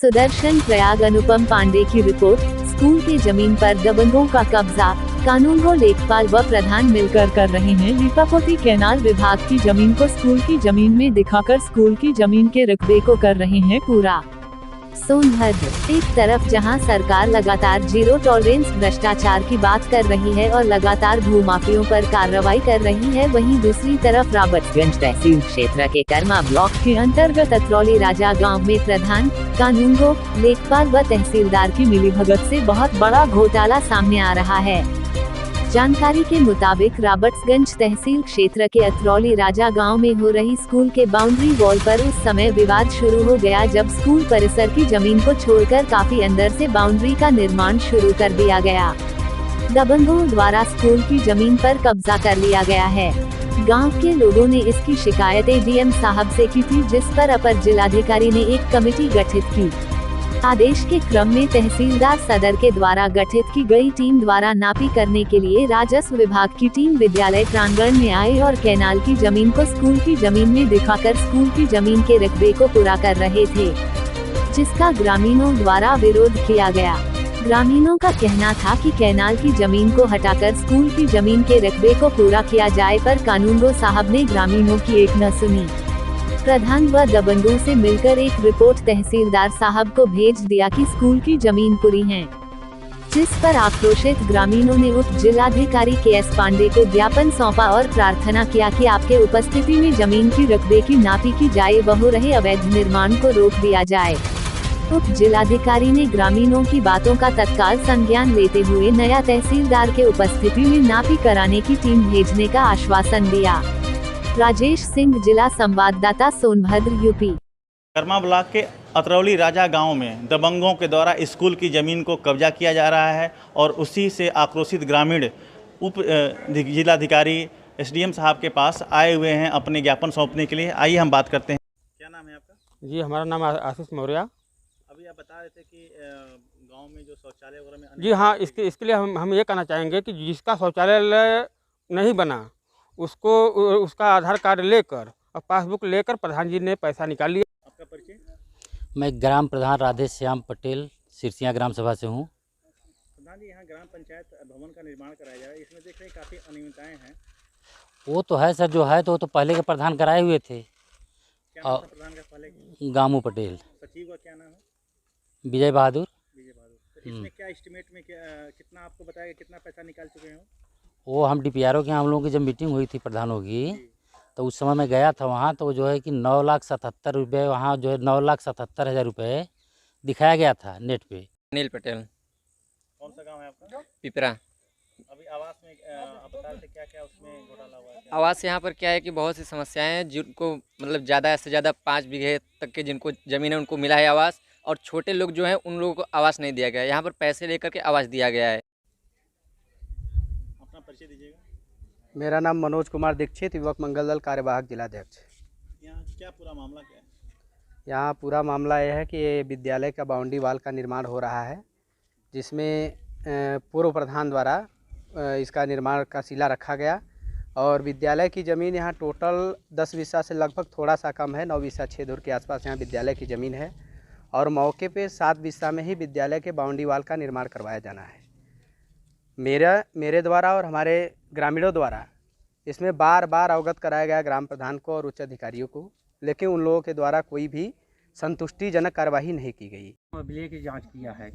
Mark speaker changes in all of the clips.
Speaker 1: सुदर्शन प्रयाग अनुपम पांडे की report. School की जमीन पर दबंगों का कब्जा, कानून को लेखपाल व प्रधान मिलकर कर रहे हैं लीपापोती। कैनाल विभाग की जमीन को स्कूल की जमीन में दिखाकर स्कूल की जमीन के रकबे को कर रहे हैं पूरा। सोनभद्र, एक तरफ जहां सरकार लगातार जीरो टॉलरेंस भ्रष्टाचार की बात कर रही है और लगातार भूमाफियों पर कार्रवाई कर रही है, वहीं दूसरी तरफ रॉबर्ट्सगंज तहसील क्षेत्र के कर्मा ब्लॉक के अंतर्गत अतरौली राजा गांव में प्रधान, कानूनगो, लेखपाल व तहसीलदार की मिलीभगत से बहुत बड़ा घोटाला सामने आ रहा है। जानकारी के मुताबिक रॉबर्ट्सगंज तहसील क्षेत्र के अतरौली राजा गांव में हो रही स्कूल के बाउंड्री वॉल पर उस समय विवाद शुरू हो गया जब स्कूल परिसर की जमीन को छोड़कर काफी अंदर से बाउंड्री का निर्माण शुरू कर दिया गया। दबंगों द्वारा स्कूल की जमीन पर कब्जा कर लिया गया है। गांव के लोगों ने इसकी शिकायतें डीएम साहब से की थी, जिस पर अपर जिलाधिकारी ने एक कमेटी गठित की। आदेश के क्रम में तहसीलदार सदर के द्वारा गठित की गई टीम द्वारा नापी करने के लिए राजस्व विभाग की टीम विद्यालय प्रांगण में आई और कैनाल की जमीन को स्कूल की जमीन में दिखाकर स्कूल की जमीन के रकबे को पूरा कर रहे थे, जिसका ग्रामीणों द्वारा विरोध किया गया। ग्रामीणों का कहना था कि कैनाल की जमीन को हटाकर स्कूल की जमीन के रकबे को पूरा किया जाए, पर कानूनगो साहब ने ग्रामीणों की एक न सुनी। प्रधान व दबंगों से मिलकर एक रिपोर्ट तहसीलदार साहब को भेज दिया कि स्कूल की जमीन पूरी है, जिस पर आक्रोशित ग्रामीणों ने उप जिलाधिकारी KS पांडे को ज्ञापन सौंपा और प्रार्थना किया कि आपके उपस्थिति में जमीन की रकबे की नापी की जाए व हो रहे अवैध निर्माण को रोक दिया जाए। उप जिलाधिकारी ने ग्रामीणों की बातों का तत्काल संज्ञान लेते हुए नया तहसीलदार के उपस्थिति में नापी कराने की टीम भेजने का आश्वासन दिया। राजेश सिंह, जिला संवाददाता, सोनभद्र, यूपी।
Speaker 2: कर्मा ब्लॉक के अतरौली राजा गांव में दबंगों के द्वारा स्कूल की ज़मीन को कब्जा किया जा रहा है और उसी से आक्रोशित ग्रामीण उप जिलाधिकारी SDM साहब के पास आए हुए हैं अपने ज्ञापन सौंपने के लिए। आइए हम बात करते हैं। क्या नाम है आपका?
Speaker 3: जी, हमारा नाम आशीष मौर्य।
Speaker 2: अभी आप बता रहे थे कि गांव में जो शौचालय वगैरह में
Speaker 3: जी हाँ, इसके लिए हम ये कहना चाहेंगे कि जिसका शौचालय नहीं बना उसको उसका आधार कार्ड लेकर और पासबुक लेकर प्रधान जी ने पैसा निकाल लिया।
Speaker 2: आपका परिचय?
Speaker 4: मैं ग्राम प्रधान राधे श्याम पटेल सिरसिया ग्राम सभा से हूँ।
Speaker 2: प्रधान जी, यहाँ ग्राम पंचायत भवन का निर्माण कराया जा रहा है, इसमें देख रहे हैं काफ़ी अनियमितताएं हैं।
Speaker 4: वो तो है सर, जो है तो वो तो पहले के प्रधान कराए हुए थे।
Speaker 2: क्या नाम था प्रधान का पहले?
Speaker 4: गामू पटेल।
Speaker 2: सचिव का क्या नाम है?
Speaker 4: विजय बहादुर।
Speaker 2: तो इसमें क्या एस्टिमेट में कितना आपको बताया, कितना पैसा निकाल चुके हैं?
Speaker 4: वो हम DPRO के हम लोगों की जब मीटिंग हुई थी प्रधानों की, तो उस समय मैं गया था वहाँ, तो जो है कि 9,77,000 रुपये, वहाँ जो है 9,77,000 रुपये दिखाया गया था नेट पे।
Speaker 5: अनिल पटेल।
Speaker 2: कौन सा गांव है आपका?
Speaker 5: पिपरा।
Speaker 2: अभी आवास में आप बता रहे थे क्या उसमें घोटाला हुआ है?
Speaker 5: आवास यहाँ पर क्या है कि बहुत सी समस्याएं हैं, जिनको मतलब ज़्यादा से ज़्यादा 5 बीघे तक के जिनको ज़मीन है उनको मिला है आवास, और छोटे लोग जो हैं उन लोगों को आवास नहीं दिया गया है। यहाँ पर पैसे लेकर के आवास दिया गया है।
Speaker 2: अपना परिचय दीजिएगा।
Speaker 6: मेरा नाम मनोज कुमार दीक्षित, युवक मंगल दल कार्यवाहक जिलाध्यक्ष।
Speaker 2: यहाँ क्या पूरा मामला क्या है?
Speaker 6: यहाँ पूरा मामला यह है कि ये विद्यालय का बाउंड्री वाल का निर्माण हो रहा है, जिसमें पूर्व प्रधान द्वारा इसका निर्माण का शिला रखा गया, और विद्यालय की ज़मीन यहाँ टोटल 10 बीसा से लगभग थोड़ा सा कम है, 9 बीसा 6 धुर के आसपास यहाँ विद्यालय की ज़मीन है, और मौके पे 7 बीसा में ही विद्यालय के बाउंड्री वाल का निर्माण करवाया जाना है। मेरे द्वारा और हमारे ग्रामीणों द्वारा इसमें बार बार अवगत कराया गया ग्राम प्रधान को और उच्च अधिकारियों को, लेकिन उन लोगों के द्वारा कोई भी संतुष्टिजनक कार्रवाई नहीं की गई।
Speaker 7: अभिलेख की जांच किया है,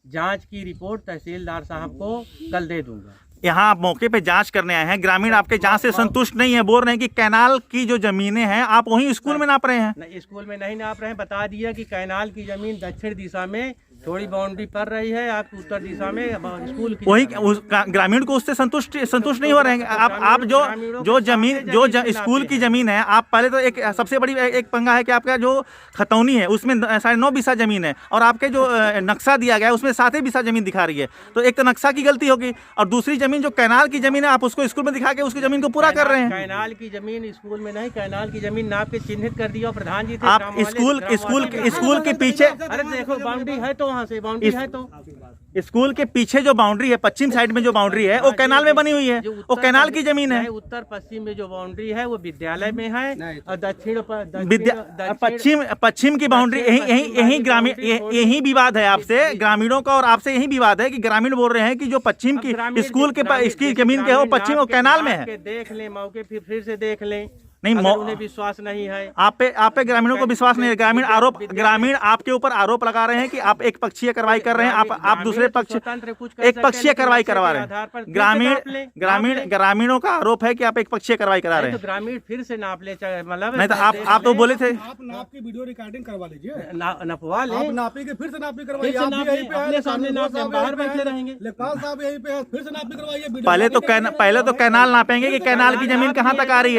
Speaker 7: जांच की रिपोर्ट तहसीलदार साहब को कल दे दूंगा।
Speaker 2: यहाँ आप मौके पे जांच करने आए हैं, ग्रामीण आपके जांच से संतुष्ट नहीं है, बोल रहे हैं कि कैनाल की जो जमीनें हैं आप वहीं स्कूल में नाप रहे हैं।
Speaker 7: नहीं, स्कूल में नहीं नाप रहे हैं, बता दिया कि कैनाल की जमीन दक्षिण दिशा में थोड़ी बाउंड्री पड़ रही है, आप उत्तर दिशा में स्कूल की
Speaker 2: वही ग्रामीण को उससे संतुष्ट नहीं हो रहे हैं। आप जो जमीन जो स्कूल की जमीन है, आप पहले तो एक सबसे बड़ी एक पंगा है कि आपका जो खतौनी है उसमें 9.5 बीसा जमीन है, और आपके जो नक्शा दिया गया है उसमें 7 बीसा जमीन दिखा रही है। तो एक तो नक्शा की गलती होगी, और दूसरी जमीन जो कैनाल की जमीन है आप उसको स्कूल में दिखा के उसकी जमीन को पूरा कर रहे हैं।
Speaker 7: कैनाल की जमीन स्कूल में नहीं, कैनाल की जमीन नाप के चिन्हित कर दिया प्रधान जी थे।
Speaker 2: आप स्कूल के पीछे,
Speaker 7: अरे देखो बाउंड्री है तो वहाँ से बाउंड्री है तो
Speaker 2: स्कूल के पीछे जो बाउंड्री है, पश्चिम साइड में जो बाउंड्री है, वो कैनाल में बनी हुई है, वो कैनाल की जमीन है।
Speaker 7: उत्तर पश्चिम में जो बाउंड्री है वो विद्यालय में है और दक्षिण
Speaker 2: पश्चिम की बाउंड्री यही ग्रामीण यही विवाद है आपसे, ग्रामीणों का और आपसे यही विवाद है कि ग्रामीण बोल रहे हैं कि जो पश्चिम की स्कूल के इसकी जमीन के है वो पश्चिम और कैनाल में है।
Speaker 7: देख लें मौके फिर से देख लें,
Speaker 2: नहीं
Speaker 7: उन्हें विश्वास नहीं है।
Speaker 2: आप पे ग्रामीणों को विश्वास नहीं है। ग्रामीण आपके ऊपर आरोप लगा रहे हैं कि आप एक पक्षीय कार्रवाई कर रहे हैं, आप दूसरे पक्ष एक पक्षीय कार्रवाई करवा रहे हैं। ग्रामीणों का आरोप है कि आप एक पक्षीय कार्रवाई करा रहे हैं।
Speaker 7: तो ग्रामीण फिर से नाप ले, मतलब
Speaker 2: नहीं तो आप तो बोले थे
Speaker 8: आप नाप की वीडियो रिकॉर्डिंग करवा लीजिए,
Speaker 7: नपवा ले,
Speaker 8: आप नापेंगे फिर से नापी करवाइए।
Speaker 7: फिर से
Speaker 8: आप भी यहीं पे
Speaker 7: अपने
Speaker 8: हैं,
Speaker 7: सामने नाप ले, बाहर बैठे रहेंगे।
Speaker 8: लेखपाल साहब यहीं पे हैं, फिर से नापी करवाइए।
Speaker 2: पहले तो कैनाल नापेंगे कि कैनाल की जमीन कहाँ तक आ रही है।